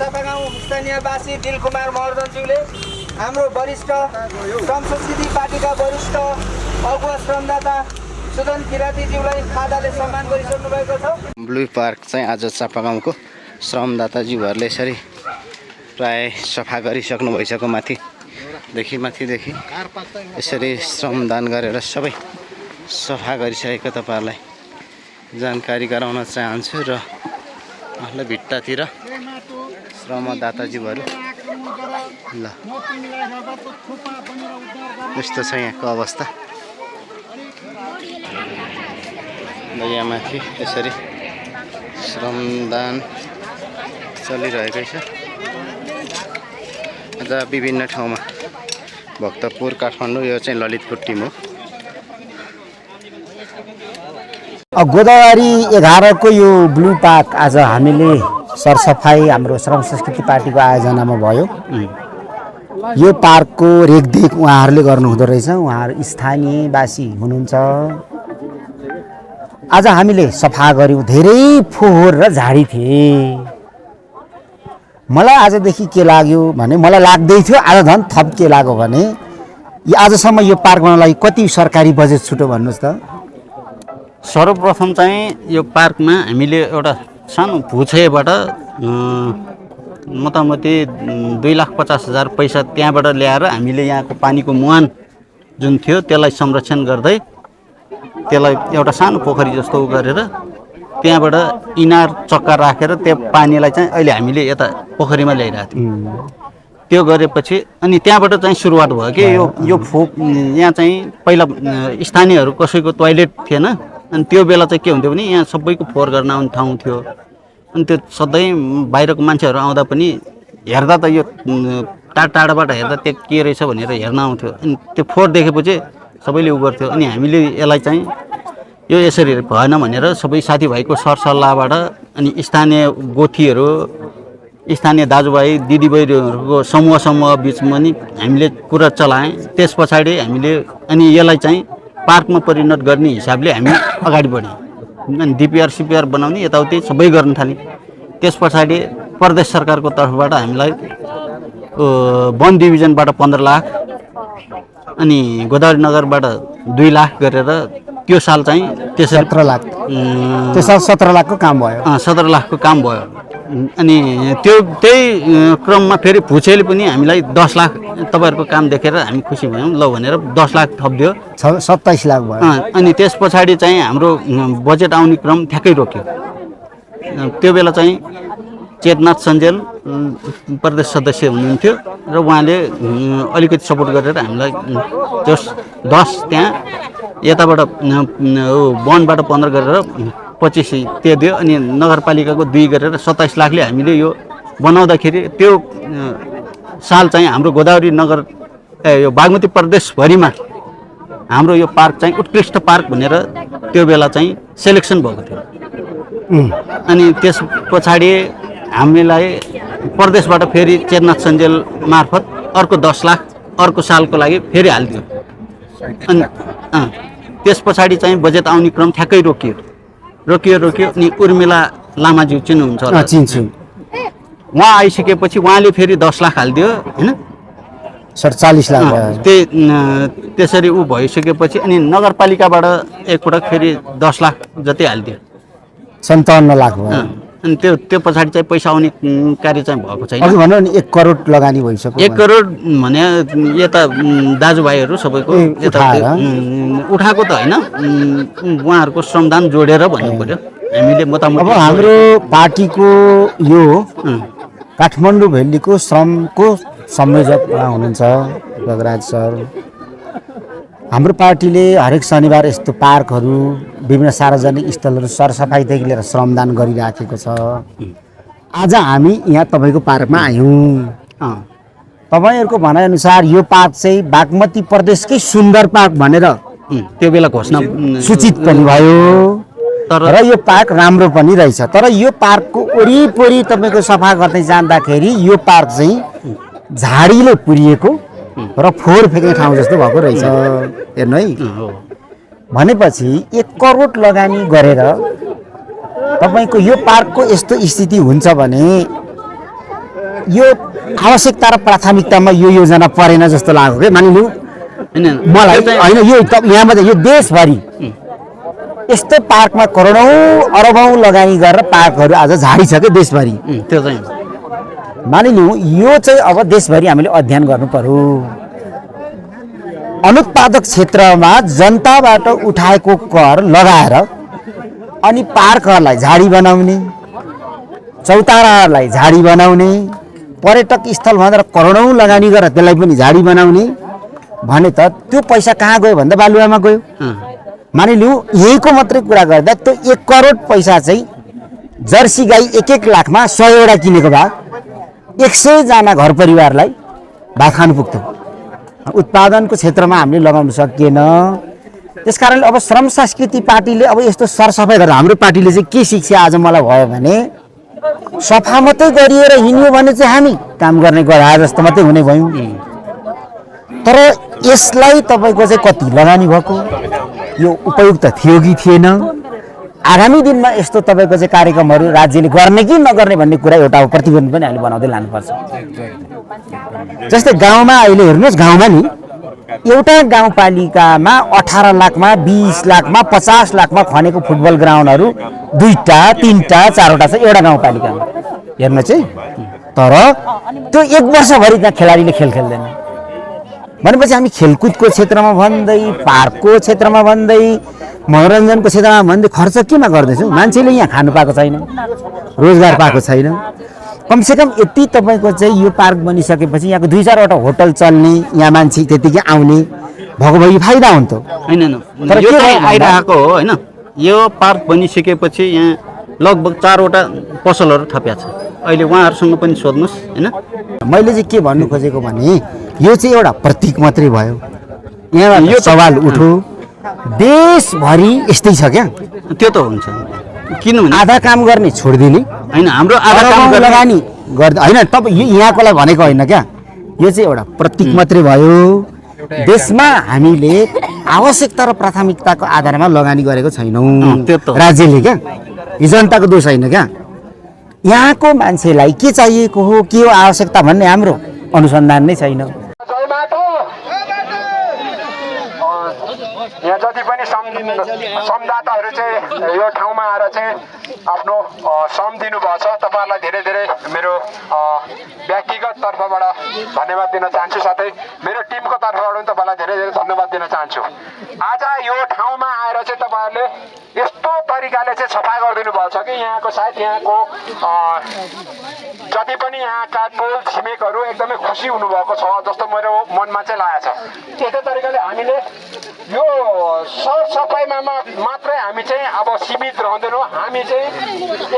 चापागाउँ स्थानीयवासी दिलकुमार महर्जनज्यूले हाम्रो वरिष्ठ श्रम संस्कृति पार्टीका वरिष्ठ अगुवा श्रमदाता सुदन किरातीज्यूलाई खादाले सम्मान गरिसक्नु भएको छ। ब्लू पार्क चाहिँ आज चापागाउँको श्रमदाताज्यूहरूले यसरी प्राय सफा गरिसक्नु भइसक्यो। माथिदेखि यसरी श्रमदान गरेर सबै सफा गरिसकेको तपाईँहरूलाई जानकारी गराउन चाहन्छु। र ल भित्तातिर श्रमदाताज्यूहरू ल यस्तो छ यहाँको अवस्था। ल यहाँ माथि यसरी श्रमदान चलिरहेकै छ। आज विभिन्न ठाउँमा भक्तपुर, काठमाडौँ, यो चाहिँ ललितपुर टिम हो। गोदावरी 11 को यो ब्लू पार्क आज हामीले सरसफाई हाम्रो श्रम संस्कृति पार्टीको आयोजनामा भयो। यो पार्कको रेखदेख उहाँहरूले गर्नुहुँदो रहेछ। उहाँहरू स्थानीयवासी हुनुहुन्छ। आज हामीले सफा गऱ्यौँ। धेरै फोहोर र झाडी थिए। मलाई आजदेखि के लाग्यो भने मलाई लाग्दै थियो, आज झन् थप के लाग्यो भने आजसम्म यो पार्क बनाउनलाई लागि कति सरकारी बजेट छुट्यो भन्नुहोस् त। सर्वप्रथम चाहिँ यो पार्कमा हामीले एउटा सानो भुछेबाट मोटामोटी 2,50,000 पैसा त्यहाँबाट ल्याएर हामीले यहाँको पानीको मुहान जुन थियो त्यसलाई संरक्षण गर्दै त्यसलाई एउटा सानो पोखरी जस्तो गरेर त्यहाँबाट इनार चक्का राखेर त्यो पानीलाई चाहिँ अहिले हामीले यता पोखरीमा ल्याइरहेको थियौँ। त्यो गरेपछि अनि त्यहाँबाट चाहिँ सुरुवात भयो कि यो फोक यहाँ चाहिँ पहिला स्थानीयहरू कसैको टोयलेट थिएन। अनि त्यो बेला चाहिँ के हुन्थ्यो भने यहाँ सबैको फोहोर गर्न आउने ठाउँ थियो। अनि त्यो सधैँ बाहिरको मान्छेहरू आउँदा पनि हेर्दा त यो टाढाबाट हेर्दा त्यो के रहेछ भनेर हेर्न आउँथ्यो। अनि त्यो फोहोर देखेपछि सबैले उ गर्थ्यो। अनि हामीले यसलाई चाहिँ यो यसरी भएन भनेर सबै साथीभाइको सरसल्लाहबाट अनि स्थानीय गोठीहरू, स्थानीय दाजुभाइ दिदीबहिनीहरूको समूह बिचमा नि हामीले कुरा चलाएँ। त्यस पछाडि हामीले अनि यसलाई चाहिँ पार्कमा परिणत गर्ने हिसाबले हामी अगाडि बढ्यौँ। अनि डिपिआर सिपिआर बनाउने यताउति सबै गर्न थाल्यौँ। त्यस पछाडि प्रदेश सरकारको तर्फबाट हामीलाई वन डिभिजनबाट 15 लाख अनि गोदावरी नगरबाट 2 लाख गरेर त्यो साल चाहिँ 17 लाख त्यो साल 17 लाखको काम भयो। 17 लाखको काम भयो। अनि त्यही क्रममा फेरि भुछेले पनि हामीलाई 10 लाख तपाईँहरूको काम देखेर हामी खुसी भयौँ। ल भनेर 10 लाख थपिदियो, 27 लाख भयो। अनि त्यस पछाडि चाहिँ हाम्रो बजेट आउने क्रम ठ्याक्कै रोक्यो। त्यो बेला चाहिँ चेतनाथ सञ्जेल प्रदेश सदस्य हुनुहुन्थ्यो र उहाँले अलिकति सपोर्ट गरेर हामीलाई 10 त्यहाँ यताबाट वनबाट 15 गरेर 25 त्यो दियो। अनि नगरपालिकाको 2 गरेर 27 लाखले हामीले यो बनाउँदाखेरि त्यो साल चाहिँ हाम्रो गोदावरी नगर यो बागमती प्रदेशभरिमा हाम्रो यो पार्क चाहिँ उत्कृष्ट पार्क भनेर त्यो बेला चाहिँ सेलेक्सन भएको थियो। अनि त्यस पछाडि हामीलाई प्रदेशबाट फेरि चेतनाथ सञ्जेल मार्फत अर्को 10 लाख अर्को सालको लागि फेरि हालिदियो। अनि त्यस पछाडि चाहिँ बजेट आउने क्रम ठ्याक्कै रोकियो। अनि उर्मिला लामाज्यू चिन्नुहुन्छ होला? चिन्छु। उहाँ आइसकेपछि उहाँले फेरि 10 लाख हालिदियो होइन, 47 लाख भयो। त्यसरी ऊ भइसकेपछि अनि नगरपालिकाबाट एकपटक फेरि 10 लाख जति हालिदियो, 57 लाख भयो। अनि त्यो पछाडि चाहिँ पैसा आउने कार्य चाहिँ भएको छैन। अघि भन्नु नि 1 करोड लगानी भइसक्यो। 1 करोड भने यता दाजुभाइहरू सबैको उठाएको त होइन, उहाँहरूको श्रमदान जोडेर भन्नु पर्यो। हामीले मोटामोटी अब हाम्रो पार्टीको यो काठमाडौँ भेल्लीको श्रमको संयोजक हुनुहुन्छ रघुराज सर। हाम्रो पार्टीले हरेक शनिबार यस्तो पार्कहरू, विभिन्न सार्वजनिक स्थलहरू सरसफाइदेखि लिएर श्रमदान गरिराखेको छ। आज हामी यहाँ तपाईँको पार्कमा आयौँ। तपाईँहरूको भनाइअनुसार यो पार्क चाहिँ बागमती प्रदेशकै सुन्दर पार्क भनेर त्यो बेला घोषणा सूचित पनि भयो र यो पार्क राम्रो पनि रहेछ। तर यो पार्कको वरिपरि तपाईँको सफा गर्दै जाँदाखेरि यो पार्क चाहिँ झाडीले पुरिएको र फोहोर फ्याँक्ने ठाउँ जस्तो भएको रहेछ। हेर्नु है, भनेपछि 1 करोड लगानी गरेर तपाईँको यो पार्कको यस्तो स्थिति हुन्छ भने यो आवश्यकता र प्राथमिकतामा यो योजना परेन जस्तो लाग्यो के मानिलिउँ मलाई होइन यो यहाँ मात्रै यो देशभरि यस्तो पार्कमा करोडौँ अरबौँ लगानी गरेर पार्कहरू आज झाडिसक्यो देशभरि त्यो चाहिँ मानिलिउँ यो चाहिँ अब देशभरि हामीले अध्ययन गर्नु पर्यो अनुत्पादक क्षेत्रमा जनताबाट उठाएको कर लगाएर अनि पार्कहरूलाई झाडी बनाउने चौताराहरूलाई झाडी बनाउने पर्यटक स्थल भनेर करोडौँ लगानी गरेर त्यसलाई पनि झाडी बनाउने भने त त्यो पैसा कहाँ गयो भन्दा बालुवामा गयो मानिलिउँ यहीँको मात्रै कुरा गर्दा त्यो 1 करोड पैसा चाहिँ जर्सी गाई 1-1 लाखमा 100 किनेको भए 100 जना घर परिवारलाई भात खानु पुग्थ्यो उत्पादनको क्षेत्रमा हामीले लगाउन सकिएन त्यसकारणले अब श्रम संस्कृति पार्टीले अब यस्तो सरसफाइ गरेर हाम्रो पार्टीले चाहिँ के शिक्षा आज मलाई भयो भने सफा मात्रै गरिएर हिँड्यो भने चाहिँ हामी काम गर्ने गराए जस्तो मात्रै हुने भयौँ तर यसलाई तपाईँको चाहिँ कति लगानी भएको यो उपयुक्त थियो कि थिएन आगामी दिनमा यस्तो तपाईँको चाहिँ कार्यक्रमहरू राज्यले गर्ने कि नगर्ने भन्ने कुरा एउटा प्रतिवेदन पनि हामीले बनाउँदै लानुपर्छ जस्तै गाउँमा अहिले हेर्नुहोस् गाउँमा नि एउटा गाउँपालिकामा 18 लाखमा 20 लाखमा 50 लाखमा खनेको फुटबल ग्राउन्डहरू 2टा 3टा 4वटा छ एउटा गाउँपालिकामा हेर्न चाहिँ तर त्यो 1 वर्षभरि त्यहाँ खेलाडीले खेल खेल्दैन भनेपछि हामी खेलकुदको क्षेत्रमा भन्दै पार्कको क्षेत्रमा भन्दै मनोरञ्जनको क्षेत्रमा भन्दै खर्च केमा गर्दैछौँ मान्छेले यहाँ खानु पाएको छैन रोजगार पाएको छैन कमसेकम यति तपाईँको चाहिँ यो पार्क बनिसकेपछि यहाँको 2-4वटा होटल चल्ने यहाँ मान्छे त्यतिकै आउने भएको भए फाइदा हुन्थ्यो होइन तर यो के चाहिँ भयो आइरहेको हो होइन यो पार्क बनिसकेपछि यहाँ लगभग 4वटा पसलहरू थपिया छ अहिले उहाँहरूसँग पनि सोध्नुहोस् होइन मैले चाहिँ के भन्नु खोजेको भने यो चाहिँ एउटा प्रतीक मात्रै भयो यहाँ यो सवाल उठो देशभरि यस्तै छ क्या त्यो त हुन्छ किनभने आधा काम गर्ने छोडिदिने होइन हाम्रो आधा काम गर्ने लगानी गर्दा होइन तपाईँ यहाँकोलाई भनेको होइन क्या यो चाहिँ एउटा प्रतीक मात्रै भयो देशमा हामीले आवश्यकता र प्राथमिकताको आधारमा लगानी गरेको छैनौँ त्यो त राज्यले क्या यो जनताको दोष होइन क्या यहाँको मान्छेलाई के चाहिएको हो के हो आवश्यकता भन्ने हाम्रो अनुसन्धान नै छैन यहाँ जति पनि सम्झाताहरू चाहिँ यो ठाउँमा आएर चाहिँ आफ्नो श्रम दिनुभएको छ तपाईँहरूलाई धेरै धेरै मेरो व्यक्तिगत तर्फबाट धन्यवाद दिन चाहन्छु साथै मेरो टिमको तर्फबाट पनि तपाईँलाई धेरै धेरै धन्यवाद दिन चाहन्छु आज यो ठाउँमा आएर चाहिँ तपाईँहरूले यस्तो तरिकाले चाहिँ सफा गरिदिनु भएको छ कि यहाँको सायद यहाँको जति पनि यहाँका टोल छिमेकहरू एकदमै खुसी हुनुभएको छ जस्तो मेरो मनमा चाहिँ लागेको छ त्यस्तै तरिकाले हामीले यो सरसफाइमा मात्रै हामी चाहिँ अब सीमित रहँदैनौँ हामी चाहिँ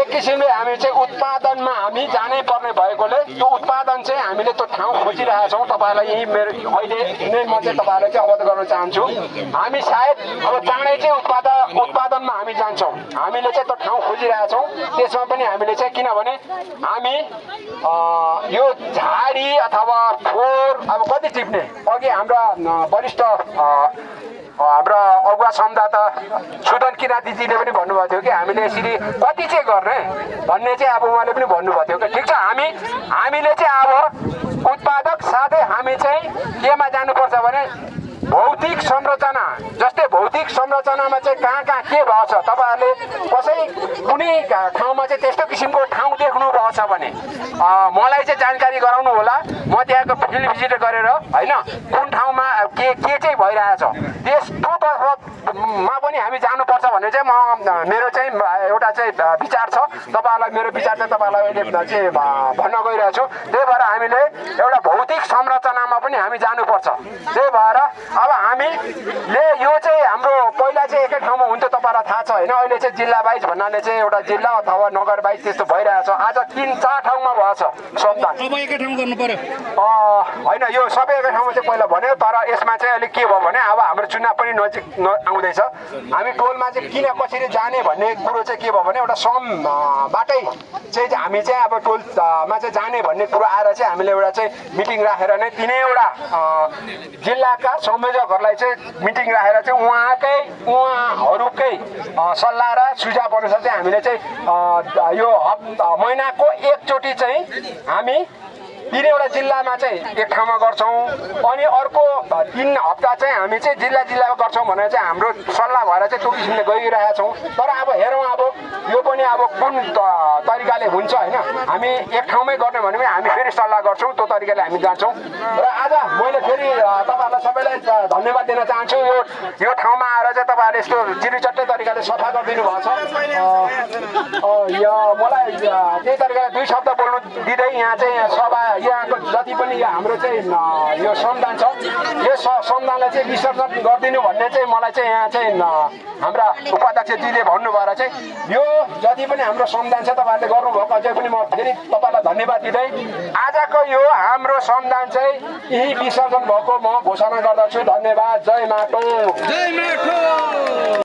एक किसिमले हामी चाहिँ उत्पादनमा हामी जानै पर्ने भएकोले त्यो उत्पादन चाहिँ हामीले त्यो ठाउँ खोजिरहेका छौँ तपाईँहरूलाई यही मेरो अहिले नै म चाहिँ तपाईँहरूलाई चाहिँ अवगत गर्न चाहन्छु हामी सायद अब चाँडै चाहिँ उत्पादनमा हामी जान्छौँ हामीले चाहिँ त्यो ठाउँ खोजिरहेका छौँ त्यसमा पनि हामीले चाहिँ किनभने हामी यो झाडी अथवा फोहोर अब कति टिप्ने अघि हाम्रा वरिष्ठ हाम्रा अगुवा सम्झाता सुदन किराँतीजीले पनि भन्नुभएको थियो कि हामीले यसरी कति चाहिँ गर्ने भन्ने चाहिँ अब उहाँले पनि भन्नुभएको थियो कि ठिक छ हामीले चाहिँ अब उत्पादक साथै हामी चाहिँ केमा जानुपर्छ भने भौतिक संरचना जस्तै भौतिक संरचनामा चाहिँ कहाँ कहाँ के भएको छ तपाईँहरूले कसै कुनै ठाउँमा चाहिँ त्यस्तो किसिमको ठाउँ देख्नु भएको छ भने मलाई चाहिँ जानकारी गराउनु होला म त्यहाँको फिल्ड भिजिट गरेर होइन कुन ठाउँमा के चाहिँ भइरहेछ त्यस्तो तर्फमा पनि हामी जानुपर्छ भन्ने चाहिँ म मेरो चाहिँ एउटा चाहिँ विचार छ तपाईँहरूलाई मेरो विचार चाहिँ तपाईँहरूलाई अहिले चाहिँ भन्न गइरहेको छु त्यही भएर हामीले एउटा भौतिक संरचनामा पनि हामी जानुपर्छ त्यही भएर अब हामीले यो चाहिँ हाम्रो पहिला चाहिँ एकै ठाउँमा हुन्थ्यो तपाईँलाई थाहा छ होइन अहिले चाहिँ जिल्ला वाइज भन्नाले चाहिँ एउटा जिल्ला अथवा नगर वाइज त्यस्तो भइरहेछ आज 3-4 ठाउँमा भएछ श्रमदान होइन यो सबै एकै ठाउँमा चाहिँ पहिला भन्यो तर यसमा चाहिँ अहिले के भयो भने अब हाम्रो चुनाव पनि नजिक आउँदैछ हामी टोलमा चाहिँ किन कसरी जाने भन्ने कुरो चाहिँ के भयो भने एउटा श्रमबाटै चाहिँ हामी चाहिँ अब टोलमा चाहिँ जाने भन्ने कुरो आएर चाहिँ हामीले एउटा चाहिँ मिटिङ राखेर नै तिनैवटा जिल्लाका संयोजकहरूलाई चाहिँ मिटिङ राखेर चाहिँ उहाँहरूकै सल्लाह र सुझाव अनुसार चाहिँ हामीले चाहिँ यो महिनाको एकचोटि चाहिँ हामी 3वटा जिल्लामा चाहिँ एक ठाउँमा गर्छौँ अनि अर्को 3 हप्ता चाहिँ हामी चाहिँ जिल्लामा गर्छौँ भनेर चाहिँ हाम्रो सल्लाह भएर चाहिँ त्यो किसिमले गइरहेका छौँ। तर अब हेरौँ अब यो पनि अब कुन तरिकाले हुन्छ होइन। हामी एक ठाउँमै गर्ने भने पनि हामी फेरि सल्लाह गर्छौँ, त्यो तरिकाले हामी जान्छौँ। र आज मैले फेरि तपाईँहरूलाई सबैलाई धन्यवाद दिन चाहन्छु। यो ठाउँमा आएर चाहिँ तपाईँहरूले यस्तो चिरिचट्टै तरिकाले सफा गरिदिनु भएको छ। मलाई त्यही तरिकाले 2 शब्द बोल्नु दिँदै यहाँ चाहिँ सभा यहाँको जति पनि हाम्रो चाहिँ यो श्रमदान छ, यस श्रमदानलाई चाहिँ विसर्जन गरिदिनु भन्ने चाहिँ मलाई चाहिँ यहाँ चाहिँ हाम्रा उपाध्यक्षजीले भन्नुभएर चाहिँ यो जति पनि हाम्रो श्रमदान छ तपाईँहरूले गर्नुभएको अझै पनि म फेरि तपाईँलाई धन्यवाद दिँदै आजको यो हाम्रो श्रमदान चाहिँ यही विसर्जन भएको म घोषणा गर्दछु। धन्यवाद। जय माटो।